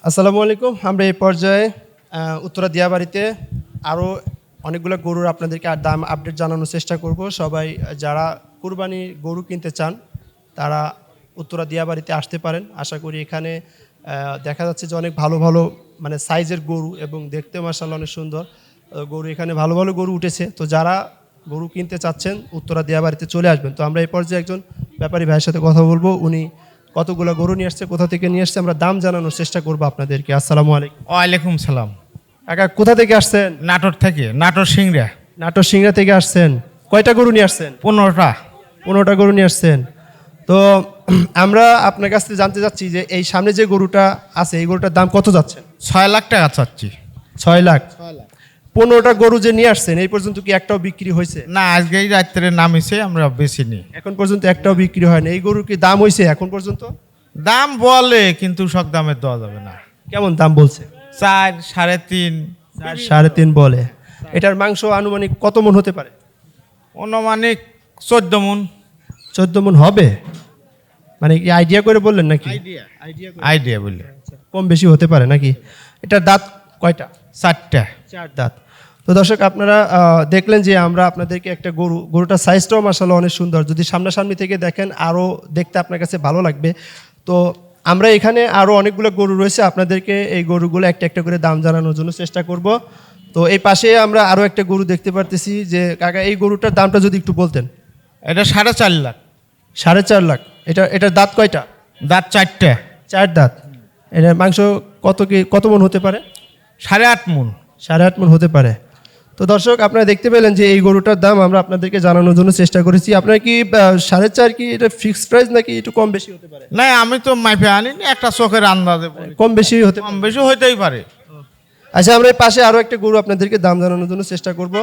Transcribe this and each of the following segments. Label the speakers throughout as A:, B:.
A: আসসালামু আলাইকুম। আমরা এই পর্যায়ে উত্তরা দিয়াবাড়িতে আরও অনেকগুলো গরুর আপনাদেরকে দাম আপডেট জানানোর চেষ্টা করব। সবাই যারা কুরবানির গরু কিনতে চান তারা উত্তরা দিয়াবাড়িতে আসতে পারেন। আশা করি এখানে দেখা যাচ্ছে যে অনেক ভালো ভালো মানে সাইজের গরু এবং দেখতেও মাশাআল্লাহ অনেক সুন্দর গরু, এখানে ভালো ভালো গরু উঠেছে। তো যারা গরু কিনতে চাচ্ছেন উত্তরা দিয়াবাড়িতে চলে আসবেন। তো আমরা এই পর্যায়ে একজন ব্যাপারী ভাইয়ের সাথে কথা বলবো, উনি কতগুলো গরু নিয়ে আসছে, কোথা থেকে নিয়ে আসছে, আমরা দাম জানানোর চেষ্টা করবো আপনাদেরকে। আসসালামু আলাইকুম।
B: ওয়ালাইকুম সালাম।
A: কাকা কোথা থেকে আসছেন?
B: নাটোর থেকে, নাটোর সিংড়া।
A: নাটোর সিংড়া থেকে আসছেন। কয়টা গরু নিয়ে আসছেন?
B: 15টা।
A: 15টা গরু নিয়ে আসছেন। তো আমরা আপনার কাছ থেকে জানতে চাচ্ছি যে এই সামনে যে গরুটা আছে এই গরুটার দাম কত যাচ্ছেন?
B: 6 লাখ টাকা চাচ্ছি।
A: 6 লাখ। 15টা গরু যে নিয়ে আসছেন এই পর্যন্ত কি একটাও বিক্রি হয়েছে?
B: না, আজকেই রাত্রে নামিছে, আমরা বেশি নি।
A: এখন পর্যন্ত একটাও বিক্রি হয় না। এই গরুর কি দাম হয়েছে এখন পর্যন্ত?
B: দাম বলে কিন্তু সব দামে দেওয়া যাবে না।
A: কেমন দাম বলছে?
B: 4, 3.5,
A: 3.5 বলে। এটার মাংস আনুমানিক কত মণ হতে পারে?
B: অনুমানিক 14 মণ।
A: 14 মণ হবে? মানে কি আইডিয়া করে বললেন নাকি?
B: আইডিয়া বললে
A: কম বেশি হতে পারে নাকি? এটার দাঁত কয়টা?
B: 4টা।
A: 4 দাঁত। তো দর্শক আপনারা দেখলেন যে আমরা আপনাদেরকে একটা গরুটার সাইজটাও মাশাআল্লাহ অনেক সুন্দর। যদি সামনাসামনি থেকে দেখেন আরও দেখতে আপনার কাছে ভালো লাগবে। তো আমরা এখানে আরও অনেকগুলো গরু রয়েছে, আপনাদেরকে এই গরুগুলো একটা একটা করে দাম জানানোর জন্য চেষ্টা করব। তো এই পাশে আমরা আরও একটা গরু দেখতে পারতেছি যে কাকা এই গরুটার দামটা যদি একটু বলতেন।
B: এটা 4.5 লাখ।
A: 4.5 লাখ। এটার দাঁত কয়টা?
B: দাঁত 4টা।
A: 4 দাঁত। এটার মাংস কত মণ হতে পারে?
B: 8.5 মণ।
A: 8.5 মণ হতে পারে। তো দর্শক আপনারা দেখতে পেলেন যে এই গরুটার দাম আমরা আপনাদেরকে জানানোর জন্য চেষ্টা করেছি। আপনার কি 4.5 কি এটা ফিক্সড প্রাইস নাকি একটু কম বেশি হতে পারে?
B: না, আমি তো মাইপে আনিনি, একটা চোখের আন্দাজে বলি।
A: কম বেশি হতে
B: কম বেশি হইতেই পারে।
A: আচ্ছা, আমরা এই পাশে আরও একটা গরু আপনাদেরকে দাম জানানোর জন্য চেষ্টা করব।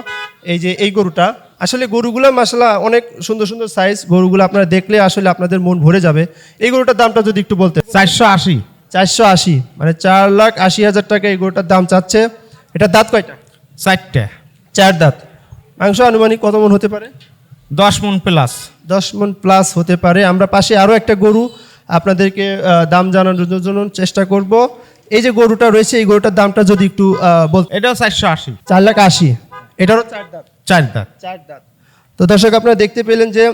A: এই যে এই গরুটা, আসলে গরুগুলো মাশাআল্লাহ অনেক সুন্দর সুন্দর সাইজ, গরুগুলো আপনারা দেখলে আসলে আপনাদের মন ভরে যাবে। এই গরুটার দামটা যদি একটু বলতেন।
B: 480।
A: 480 মানে 4,80,000 টাকা এই গরুটার দাম চাচ্ছে। এটা দাঁত কয়টা?
B: 4টা।
A: 4 দাঁত। মাংস আনুমানিক কত মণ হতে পারে?
B: 10 মণ প্লাস।
A: 10 মণ প্লাস হতে পারে। আমরা পাশে আরও একটা গরু আপনাদেরকে দাম জানানোর জন্য চেষ্টা করব। এই যে গরুটা রয়েছে এই গরুটার দামটা যদি একটু বলতে।
B: এটাও 480।
A: 4,80,000। এটারও 4 দাঁত।
B: 4 দাঁত।
A: 4 দাঁত। তো দর্শক আপনারা দেখতে পেলেন যে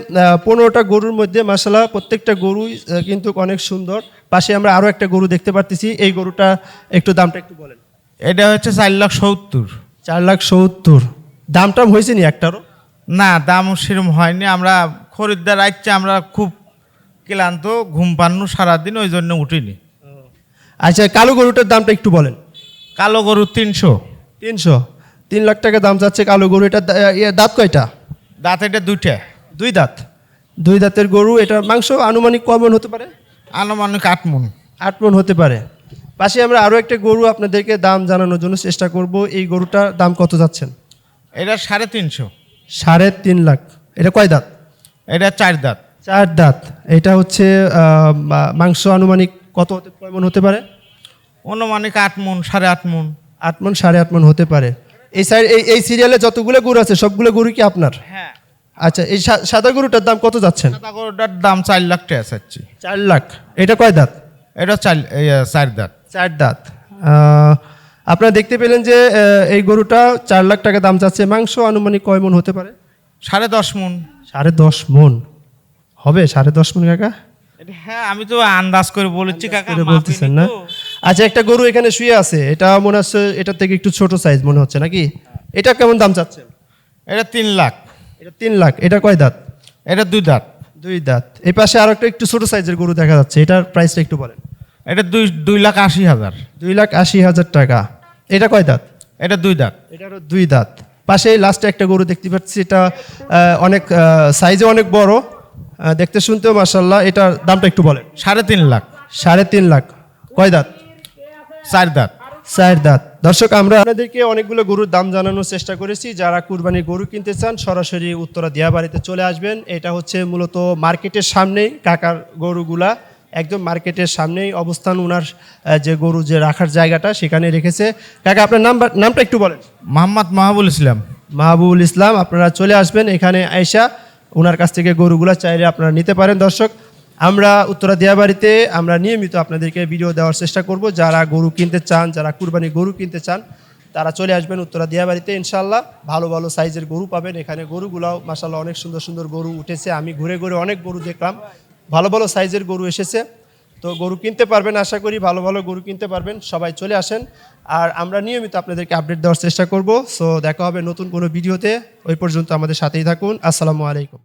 A: 15টা গরুর মধ্যে মাশাআল্লাহ প্রত্যেকটা গরুই কিন্তু অনেক সুন্দর। পাশে আমরা আরও একটা গরু দেখতে পারতেছি। এই গরুটা একটু দামটা একটু বলেন।
B: এটা হচ্ছে 4,70,000।
A: 4,70,000। দামটা হয়েছে নি একটারও?
B: না, দাম সেরকম হয়নি। আমরা খরিদ্দার আসছে, আমরা খুব ক্লান্ত, ঘুম পান্নু সারাদিন, ওই জন্য উঠিনি।
A: আচ্ছা, কালো গরুটার দামটা একটু বলেন।
B: কালো গরু 300।
A: 3 লাখ টাকা দাম যাচ্ছে কালো গরু। এটা দাঁত কয়টা?
B: দাঁত এটা 2টা।
A: 2 দাঁত। 2 দাঁতের গরু। এটার মাংস আনুমানিক কয় মণ হতে পারে?
B: আনুমানিক 8 মণ।
A: 8 মণ হতে পারে। পাশে আমরা আরও একটা গরু আপনাদেরকে দাম জানানোর জন্য চেষ্টা করব। এই গরুটার দাম কত যাচ্ছেন?
B: এটা 350।
A: 3.5 লাখ। এটা কয় দাঁত?
B: এটা 4 দাঁত।
A: 4 দাঁত। এটা হচ্ছে মাংস আনুমানিক কয় মণ হতে পারে?
B: অনুমানিক 8 মণ, 8.5 মণ।
A: 8 মণ 8.5 মণ হতে পারে। এই সিরিয়ালে যতগুলো গরু আছে সবগুলো গরু কি আপনার?
B: হ্যাঁ।
A: আচ্ছা, এই সাদা গরুটার দাম কত যাচ্ছেন?
B: সাদা গরুটার দাম 4 লাখ টাকা চাচ্ছি।
A: 4 লাখ। এটা কয় দাঁত?
B: এটা 4 দাঁত।
A: 4 দাঁত। আপনারা দেখতে পেলেন যে এই গরুটা 4 লাখ টাকা দাম চাচ্ছে। মাংস আনুমানিক কয় মণ হতে পারে?
B: 10.5 মণ।
A: 10.5 মণ হবে? 10.5 মণ কাকা?
B: হ্যাঁ, আমি তো আন্দাজ করে বলেছি কাকা,
A: বলতেছেন না? আচ্ছা, একটা গরু এখানে শুয়ে আছে, এটা মনে হচ্ছে এটার থেকে একটু ছোট সাইজ মনে হচ্ছে নাকি? এটা কেমন দাম চাচ্ছেন?
B: এটা 3 লাখ।
A: এটা 3 লাখ। এটা কয় দাঁত?
B: এটা 2 দাঁত।
A: 2 দাঁত। এই পাশে আরো একটা একটু ছোট সাইজের গরু দেখা যাচ্ছে, এটার প্রাইসটা একটু বলেন।
B: এটা 2,80,000।
A: 2,80,000 টাকা। এটা কয় দাঁত?
B: এটা 2 দাঁত।
A: এটারও 2 দাঁত। পাশে লাস্টে একটা গরু দেখতে পাচ্ছি, এটা অনেক সাইজে অনেক বড়, দেখতে শুনতেও মাশাআল্লাহ। এটার দামটা একটু বলেন।
B: 3.5 লাখ।
A: 3.5 লাখ। কয় দাঁত?
B: 4 দাঁত।
A: 4 দাঁত। দর্শক আমরা আপনাদেরকে অনেকগুলো গরুর দাম জানানোর চেষ্টা করেছি। যারা কুরবানির গরু কিনতে চান সরাসরি উত্তরা দিয়াবাড়িতে চলে আসবেন। এটা হচ্ছে মূলত মার্কেটের সামনেই কাকার গরুগুলা, একদম মার্কেটের সামনেই অবস্থান। ওনার যে গরু যে রাখার জায়গাটা সেখানে রেখেছে। কাকা আপনার নামটা একটু বলেন।
B: মোহাম্মদ মাহবুল ইসলাম।
A: মাহবুবুল ইসলাম। আপনারা চলে আসবেন এখানে আয়সা ওনার কাছ থেকে গরুগুলা চাইলে আপনারা নিতে পারেন। দর্শক আমরা উত্তরা দিয়াবাড়িতে আমরা নিয়মিত আপনাদেরকে ভিডিও দেওয়ার চেষ্টা করব। যারা গরু কিনতে চান, যারা কুরবানি গরু কিনতে চান, তারা চলে আসবেন উত্তরা দিয়াবাড়িতে ইনশাল্লাহ। ভালো ভালো সাইজের গরু পাবেন এখানে। গরুগুলাও মাশাআল্লাহ অনেক সুন্দর সুন্দর গরু উঠেছে। আমি ঘুরে ঘুরে অনেক গরু দেখলাম, ভালো ভালো সাইজের গরু এসেছে। তো গরু কিনতে পারবেন, আশা করি ভালো ভালো গরু কিনতে পারবেন। সবাই চলে আসেন, আর আমরা নিয়মিত আপনাদেরকে আপডেট দেওয়ার চেষ্টা করব। সো দেখা হবে নতুন কোনো ভিডিওতে। ওই পর্যন্ত আমাদের সাথেই থাকুন। আসসালামু আলাইকুম।